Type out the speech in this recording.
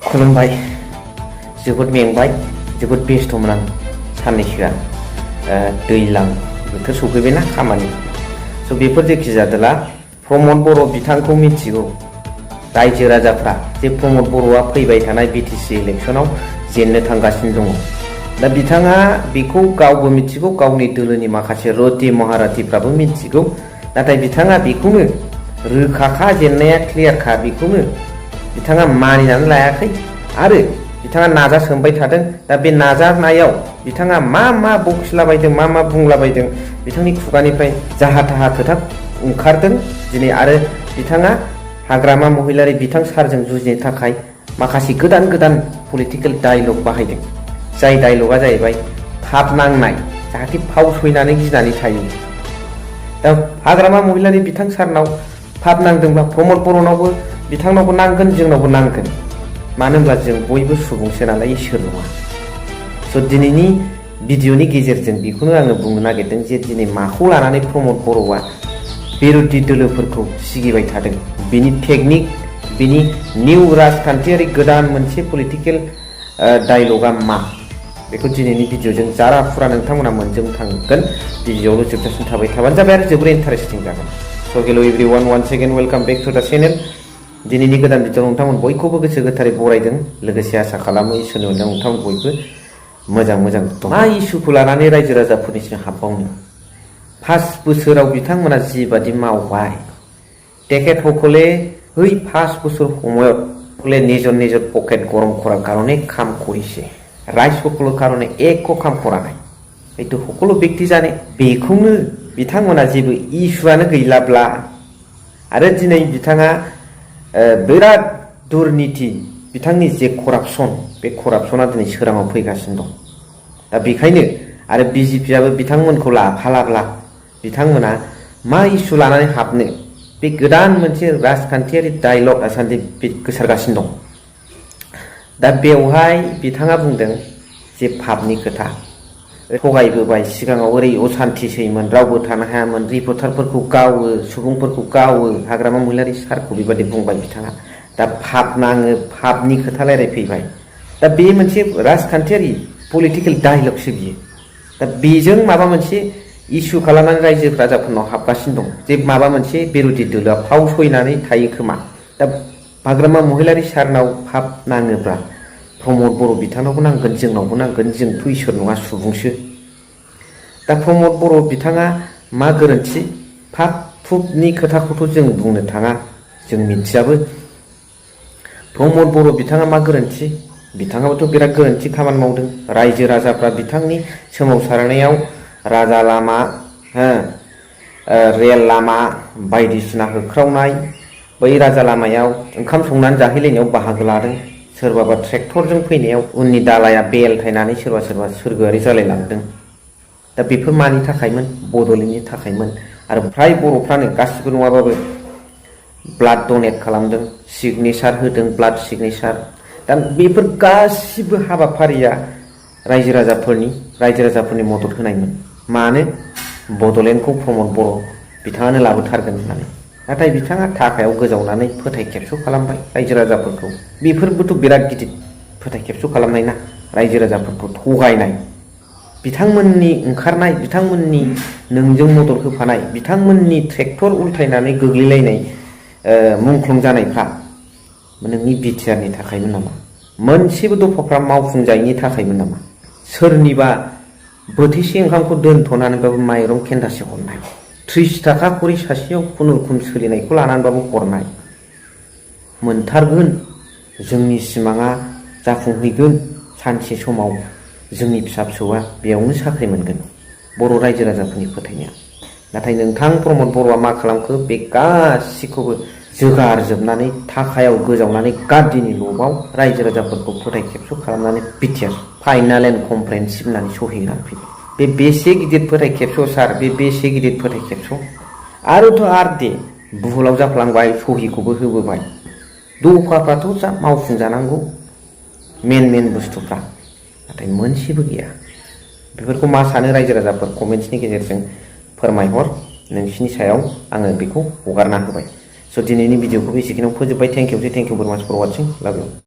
खुलुमबाय जोबोद मेंबाय जोबोद बेस्थ'मोन आं साननैसोआ दैज्लां बोथोर सफैबायना खामानि स' बेफोर जेखि जादोला प्रमद बर' बिथांखौ मिथिगौ रायजो राजाफ्रा जे प्रमद बर'आ फैबाय थानाय बिटिसि इलेक्शनाव जेननो थांगासिनो दङ दा बिथाङा बेखौ गावबो मिथिगौ गावनि दोलोनि माखासे रथि महारथिफ्राबो मिथिगौ नाथाय बिथाङा बेखौनो रोखाखा जेननाया क्लियारखा बेखौनो बिथाङा मानिनानै लायाखै आरो बिथाङा नाजासोमबाय थादों दा बे नाजानायाव बिथाङा मा बखिलाबायदों मा बुंलाबायदों बिथांनि खुगानिफ्राय जाहा थाहा खोथा ओंखारदों दिनै आरो बिथाङा हाग्रामा महिलारि बिथां सारजों जुजिनो थाखाय माखासे गोदान पलिटिकेल डायलग बाहायदों जाय डायलगा जाहैबाय फाब नांनाय जाहाथे फाव सैनानै गिनानै थायो दा हाग्रामा महिलारि बिथां सारनाव फाब नांदोंब्ला प्रमद बर'नावबो बिथांनावबो नांगोन जोंनावबो नांगोन मानो होनब्ला जों बयबो सुबुंसो नालाय इसोर नङा स' दिनैनि भिडिअनि गेजेरजों बेखौनो आङो बुंनो नागिरदों जे दिनै माखौ लानानै प्रमद बर'आ बिरोधि दोलोफोरखौ सिगिबाय थादों बिनि टेकनिक बिनि निउ राजखान्थियारि गोदान मोनसे पलिटिकेल डायलगा मा बेखौ दिनैनि भिडिअजों जारा फुरा नोंथांमोना मोनजोबनो थांगोन भिडिअआवल' जोबजासिम थाबाय थाबानो जाबाय आरो जोबोर इन्टारेस्टिं जागोन so' hello' everyone once again welcome back to the channel दिनैनि गोदान भिडिअ नोंथांमोन बयखौबो गोसो गोथारै बरायदों लोगोसे आसा खालामो इसोरनि अननायाव नोंथांमोन बयबो मोजां दं मा इस्युखौ लानानै रायजो राजाफोरनिसिम हाबबावनो 5 बोसोराव बिथांमोना जिबादि मावबाय তেখেতসকলে ওই 5 বছর সময়ত নিজৰ পকেট গৰম কৰাৰ কাৰণে কাম কৰিছে ৰাইজসকলৰ কাৰণে একো কাম কৰা নাই এইটো সকলো ব্যক্তি জানে बेखौनो बिथांमोना जेबो इस्युआनो गैलाब्ला आरो दिनै बिथाङा बिराद दुर्नीति बिथांनि जे करापसन बे करापसना दिनै सोराङाव फैगासिनो दं दा बेखायनो आरो बिजेपिआबो बिथांमोनखौ लाफालाब्ला बिथांमोना मा इस्यु लानानै हाबनो बे गोदान मोनसे राजखान्थियारि डायलग आसान्थि गोसारगासिनो दं दा बेवहाय बिथाङा बुंदों जे फाबनि खोथा थगायबोबाय सिगाङाव ओरै असान्थिसैमोन रावबो थानो हायामोन रिपर्टारफोरखौ गावो सुबुंफोरखौ गावो हाग्रामा महिलारि सारखौ बेबादि बुंबाय बिथाङा दा फाब नाङो फाबनि खोथा रायलायफैबाय दा बे मोनसे राजखान्थियारि पलिटिकेल डायलगसो बियो दा बेजों माबा मोनसे इस्यु खालामनानै रायजो राजाफोरनाव हाबगासिनो दं जे माबा मोनसे बिरोधि दोलोआ फाव सैनानै थायो खोमा दा हाग्रामा महिलारि सारनाव फाब नाङोब्ला प्रमद बर' बिथांनावबो नांगोन जोंनावबो नांगोन जोंथ' इसोर नङा सुबुंसो दा प्रमद बर' बिथाङा मा गोरोन्थि फाब फुबनि खोथाखौथ' जों बुंनो थाङा जों मिथियाबो प्रमद बर' बिथाङा मा गोरोन्थि बिथाङाबोथ' बिराद गोरोन्थि खामानि मावदों रायजो राजाफ्रा बिथांनि सोमावसारनायाव राजा लामा रेल लामा बायदिसिना होख्रावनाय बै राजा लामायाव ओंखाम संनानै जाहैलायनायाव बाहागो लादों सोरबाबा ट्रेक्टरजों फैनायाव उननि दालाया बेलथायनानै सोरबा सोरगोआरि जालायलांदों दा बेफोर मानि थाखायमोन बड'लेण्डनि थाखायमोन आरो फ्राय बर'फ्रानो गासिबो नङाबाबो ब्लाड डनेट खालामदों सिगनेचार होदों ब्लाड सिगनेचार दा बेफोर गासिबो हाबाफारिया रायजो राजाफोरनि मदद होनायमोन मानो बड'लेण्डखौ प्रमद बर' बिथाङानो लाबोथारगोन होननानै नाथाय बिथाङा थाखायाव गोजावनानै फोथाय खेबस' खालामबाय रायजो राजाफोरखौ बेफोरबोथ' बिराद गिदिर फोथाय खेबस' खालामनाय ना रायजो राजाफोरखौ थगायनाय बिथांमोननि ओंखारनाय बिथांमोननि नोंजों मदद होफानाय बिथांमोननि ट्रेक्टर उल्थायनानै गोग्लैलायनाय मुंख्लं जानायफ्रा नोंनि बिटिआरनि थाखायमोन नामा मोनसेबो दफाफ्रा मावफुंजायैनि थाखायमोन नामा सोरनिबा बोथिसे ओंखामखौ दोनथ'नानैबाबो माइरं खेन्दासे हरनाय 30 थाखा खरि सासेयाव खुनुरुखुम सोलिनायखौ लानानैबाबो हरनाय मोनथारगोन जोंनि सिमाङा जाफुंहैगोन सानसे समाव जोंनि फिसा फिसौआ बेयावनो साख्रि मोनगोन बर' रायजो राजाफोरनि फोथायनाया नाथाय नोंथां प्रमद बर'आ मा खालामखो बे गासिखौबो जोगारजोबनानै थाखायाव गोजावनानै गादिनि लबाव रायजो राजाफोरखौ फोथाय खेबस' खालामनानै बिटिआर फाइनाल एन्ड कमप्रेहेन्सिभ होननानै सहिनानै फैबाय बे बेसे गिदिर फोथाय खेबस' सार बे बेसे गिदिर फोथाय खेबस' आरोथ' आरो दे बुहुलाव जाफ्लांबाय सहिखौबो होबोबाय दफाफ्राथ' जा मावफुंजानांगौ मेन बुस्थुफ्रा नाथाय मोनसेबो गैया बेफोरखौ मा सानो रायजो राजाफोर कमेन्ट्सनि गेजेरजों फोरमायहर नोंसिनि सायाव आङो बेखौ हगारना होबाय स' दिनैनि भिडिअखौ बेसेखिनियाव फोजोबबाय थेंक इउ भेरि माच फर वाचिं लाभ इउ